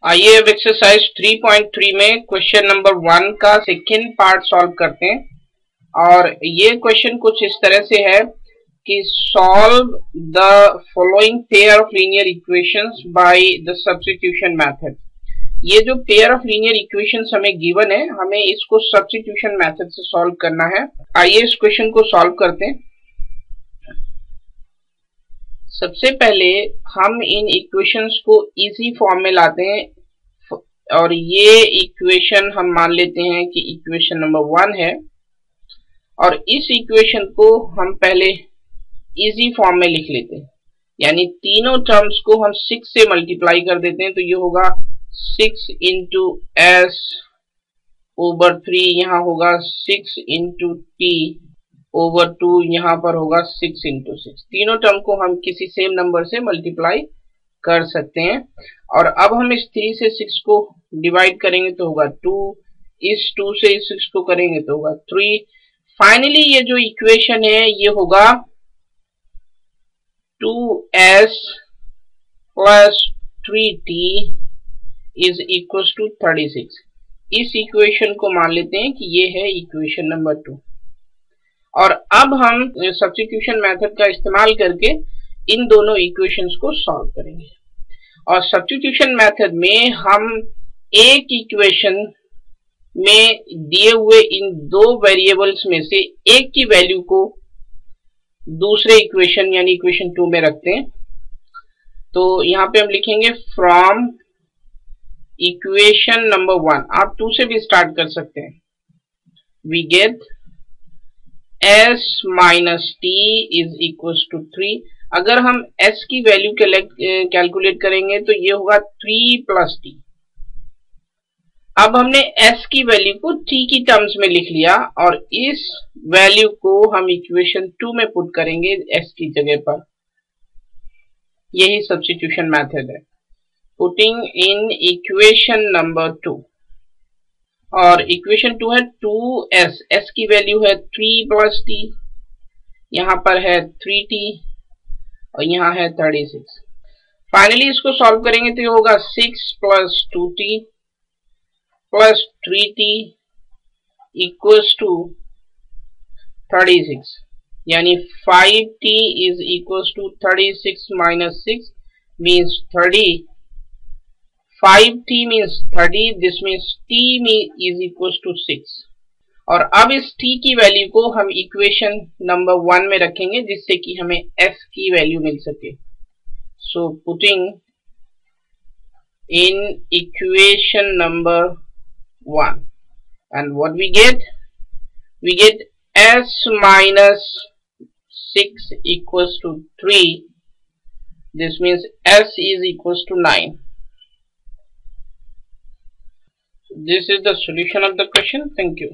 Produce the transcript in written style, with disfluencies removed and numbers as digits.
आइए अब एक्सरसाइज 3.3 में क्वेश्चन नंबर 1 का सेकेंड पार्ट सॉल्व करते हैं। और ये क्वेश्चन कुछ इस तरह से है कि solve the following pair of linear equations by the substitution method. ये जो पेयर ऑफ लीनियर इक्वेशंस हमें गिवन है, हमें इसको सब्स्टिट्यूशन मेथड से सॉल्व करना है। आइए इस क्वेश्चन को सॉल्व करते हैं। सबसे पहले हम इन इक्वेशंस को इजी फॉर्म में लाते हैं और ये इक्वेशन हम मान लेते हैं कि इक्वेशन नंबर 1 है और इस इक्वेशन को हम पहले इजी फॉर्म में लिख लेते हैं, यानी तीनों टर्म्स को हम 6 से मल्टीप्लाई कर देते हैं। तो ये होगा 6 इंटू एस ओवर 3, यहाँ होगा 6 इंटू टी ओवर 2, यहाँ पर होगा 6 इंटू 6। तीनों टर्म को हम किसी सेम नंबर से मल्टीप्लाई कर सकते हैं। और अब हम इस 3 से 6 को डिवाइड करेंगे तो होगा 2, इस 2 से इस 6 को करेंगे तो होगा 3। फाइनली ये जो इक्वेशन है ये होगा 2s plus 3t is equal to 36। इस इक्वेशन को मान लेते हैं कि ये है इक्वेशन नंबर 2। और अब हम सब्स्टिट्यूशन मेथड का इस्तेमाल करके इन दोनों इक्वेशंस को सॉल्व करेंगे। और सब्स्टिट्यूशन मेथड में हम एक इक्वेशन में दिए हुए इन दो वेरिएबल्स में से एक की वैल्यू को दूसरे इक्वेशन यानी इक्वेशन 2 में रखते हैं। तो यहां पे हम लिखेंगे फ्रॉम इक्वेशन नंबर 1, आप 2 से भी स्टार्ट कर सकते हैं। We get s minus t is equal to 3। अगर हम s की वैल्यू कैलकुलेट करेंगे तो ये होगा 3 प्लस t। अब हमने s की वैल्यू को t की टर्म्स में लिख लिया और इस वैल्यू को हम इक्वेशन 2 में पुट करेंगे s की जगह पर। यही सब्स्टिट्यूशन मेथड है, पुटिंग इन इक्वेशन नंबर 2। और इक्वेशन 2 है 2s, s की वैल्यू है 3 प्लस t, यहां पर है 3t और यहाँ है 36। फाइनली इसको सॉल्व करेंगे तो ये होगा 6 plus 2t plus 3t equals to 36, यानी 5t is equals to 36 minus 6 means 30। 5t means 30, this means t is equals to 6। और अब इस t की वैल्यू को हम इक्वेशन नंबर 1 में रखेंगे जिससे कि हमें s की वैल्यू मिल सके। So putting in equation number 1 and what we get s minus 6 equals to 3. This means s is equals to 9. This is the solution of the question. Thank you.